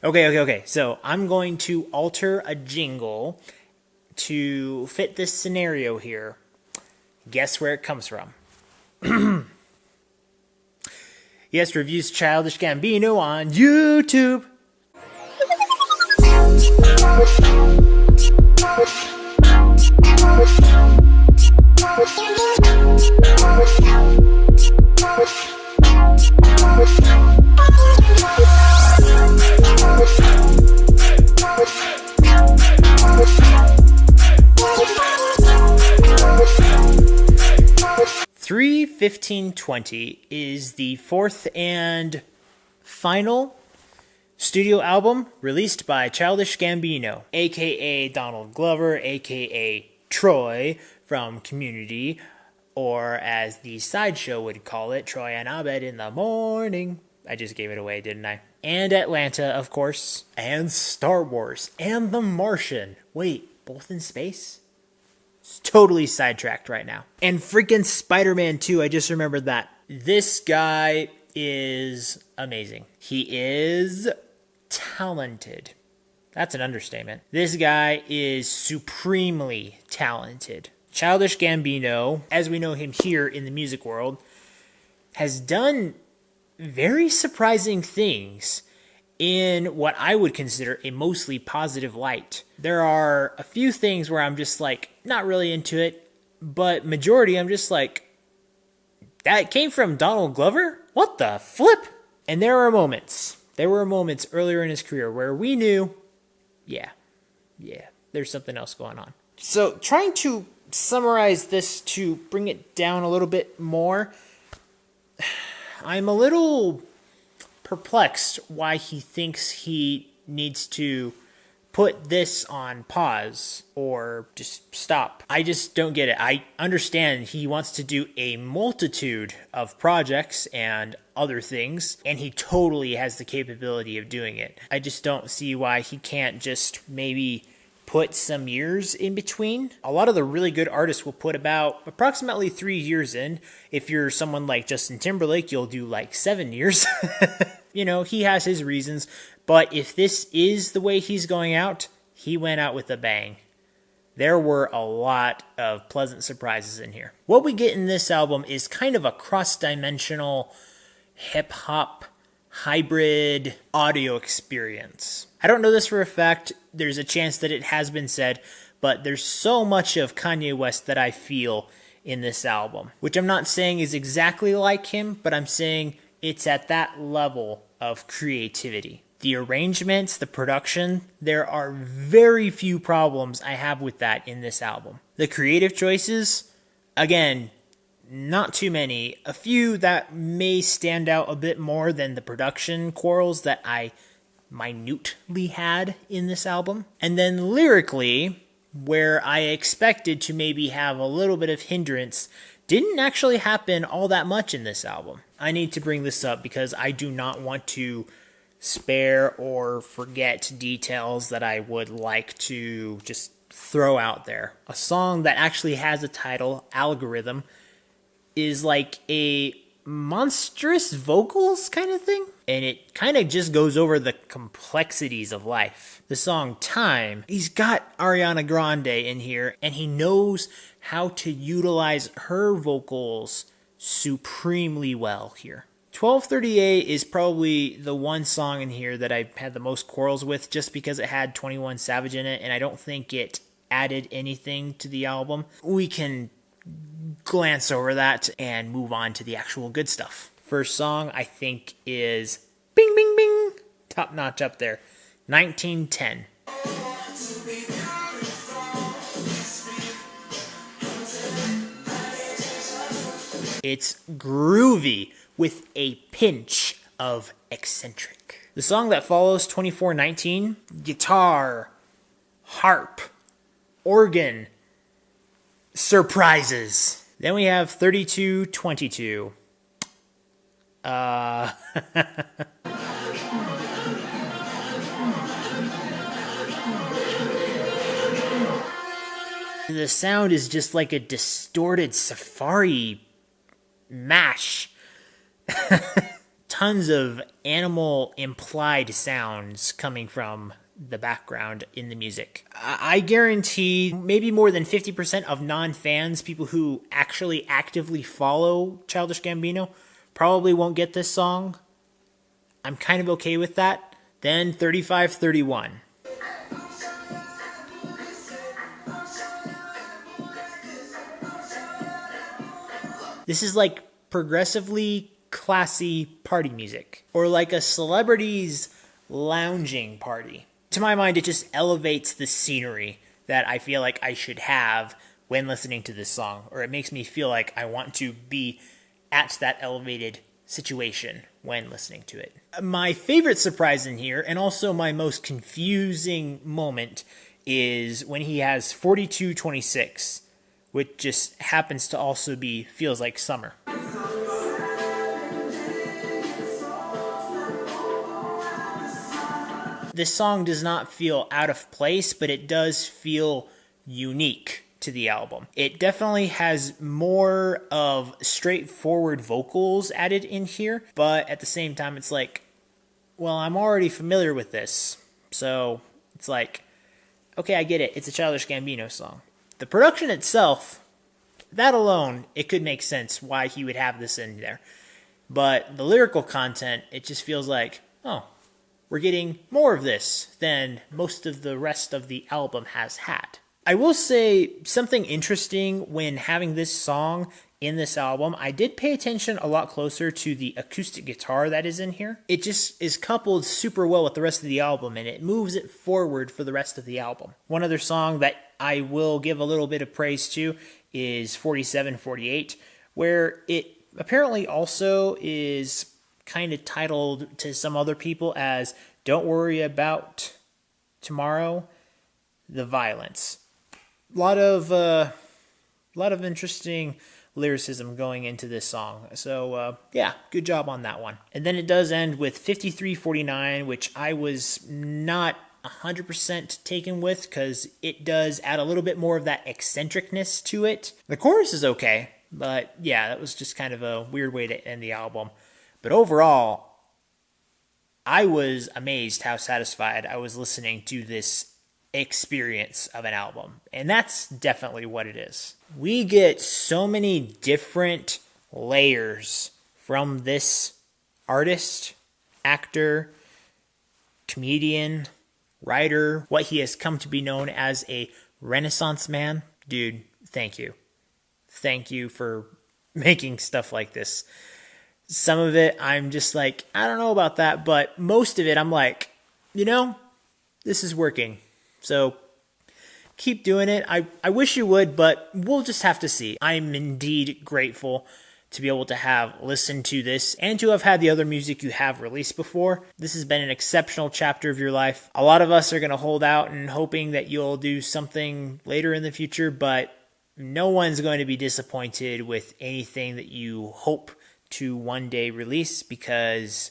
Okay. So I'm going to alter a jingle to fit this scenario here. Guess where it comes from? Y.E.S reviews Childish Gambino on YouTube. "3:15:20" is the fourth and final studio album released by Childish Gambino, aka Donald Glover, aka Troy from Community, or as the sideshow would call it, Troy and Abed in the morning. I just gave it away, didn't I? And Atlanta, of course, and Star Wars, and The Martian. Wait, both in space? It's totally sidetracked right now. And freaking Spider-Man 2, I just remembered that. This guy is amazing. He is talented. That's an understatement. This guy is supremely talented. Childish Gambino, as we know him here in the music world, has done very surprising things in what I would consider a mostly positive light. There are a few things where I'm just like, not really into it, but majority I'm just like, that came from Donald Glover? What the flip? And there were moments earlier in his career where we knew, yeah, there's something else going on. So trying to summarize this to bring it down a little bit more, I'm a little perplexed why he thinks he needs to put this on pause or just stop. I just don't get it. I understand he wants to do a multitude of projects and other things, and he totally has the capability of doing it. I just don't see why he can't just maybe put some years in between. A lot of the really good artists will put about approximately 3 years in. If you're someone like Justin Timberlake, you'll do like 7 years. You know, he has his reasons, but if this is the way he's going out, he went out with a bang. There were a lot of pleasant surprises in here. What we get in this album is kind of a cross-dimensional hip-hop hybrid audio experience. I don't know this for a fact. There's a chance that it has been said, but there's so much of Kanye West that I feel in this album, which I'm not saying is exactly like him, but I'm saying it's at that level of creativity. The arrangements, the production, there are very few problems I have with that in this album. The creative choices, again, not too many. A few that may stand out a bit more than the production quarrels that I minutely had in this album. And then lyrically, where I expected to maybe have a little bit of hindrance, didn't actually happen all that much in this album. I need to bring this up because I do not want to spare or forget details that I would like to just throw out there. A song that actually has a title, Algorithm, is like a monstrous vocals kind of thing, and it kind of just goes over the complexities of life. The song Time, he's got Ariana Grande in here, and he knows how to utilize her vocals supremely well here. 12:38 is probably the one song in here that I had the most quarrels with, just because it had 21 Savage in it, and I don't think it added anything to the album. We can glance over that and move on to the actual good stuff. First song, I think, is Bing Bing Bing, top notch up there, 1910. It's groovy with a pinch of eccentric. The song that follows, 24:19, guitar, harp, organ, surprises. Then we have 32:22. The sound is just like a distorted safari mash. tons of animal implied sounds coming from the background in the music. I guarantee maybe more than 50% of non-fans, people who actually actively follow Childish Gambino, probably won't get this song. I'm kind of okay with that. Then 3531. This is like progressively classy party music, or like a celebrity's lounging party. To my mind, it just elevates the scenery that I feel like I should have when listening to this song, or it makes me feel like I want to be at that elevated situation when listening to it. My favorite surprise in here, and also my most confusing moment, is when he has 4226, which just happens to also be Feels Like Summer. This song does not feel out of place, but it does feel unique to the album. It definitely has more of straightforward vocals added in here, but at the same time, it's like, well, I'm already familiar with this. So it's like, okay, I get it. It's a Childish Gambino song. The production itself, that alone, it could make sense why he would have this in there. But the lyrical content, it just feels like, oh, we're getting more of this than most of the rest of the album has had. I will say something interesting when having this song in this album, I did pay attention a lot closer to the acoustic guitar that is in here. It just is coupled super well with the rest of the album, and it moves it forward for the rest of the album. One other song that I will give a little bit of praise to is 4748, where it apparently also is kind of titled to some other people as Don't Worry About Tomorrow, The Violence. A lot of interesting lyricism going into this song. So, yeah, good job on that one. And then it does end with 5349, which I was not 100% taken with because it does add a little bit more of that eccentricness to it. The chorus is okay, but yeah, that was just kind of a weird way to end the album. But overall, I was amazed how satisfied I was listening to this experience of an album. And that's definitely what it is. We get so many different layers from this artist, actor, comedian, writer, what he has come to be known as a Renaissance man. Dude, thank you. Thank you for making stuff like this. Some of it, I'm just like, I don't know about that, but most of it, I'm like, you know, this is working. So keep doing it. I wish you would, but we'll just have to see. I'm indeed grateful to be able to have listened to this and to have had the other music you have released before. This has been an exceptional chapter of your life. A lot of us are going to hold out and hoping that you'll do something later in the future, but no one's going to be disappointed with anything that you hope to one day release, because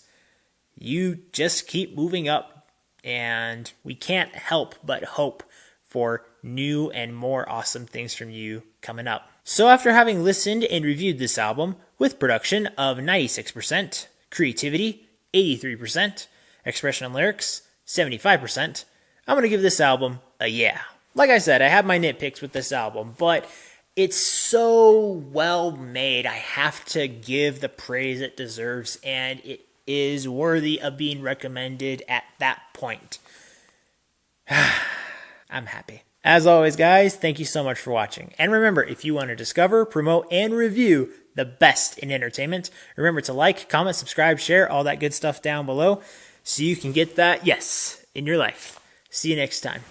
you just keep moving up, and we can't help but hope for new and more awesome things from you coming up. So after having listened and reviewed this album with production of 96%, creativity 83%, expression and lyrics 75%, I'm going to give this album a yeah. Like I said, I have my nitpicks with this album, but it's so well made. I have to give the praise it deserves, and it is worthy of being recommended at that point. I'm happy. As always, guys, thank you so much for watching. And remember, if you want to discover, promote, and review the best in entertainment, remember to like, comment, subscribe, share, all that good stuff down below so you can get that yes in your life. See you next time.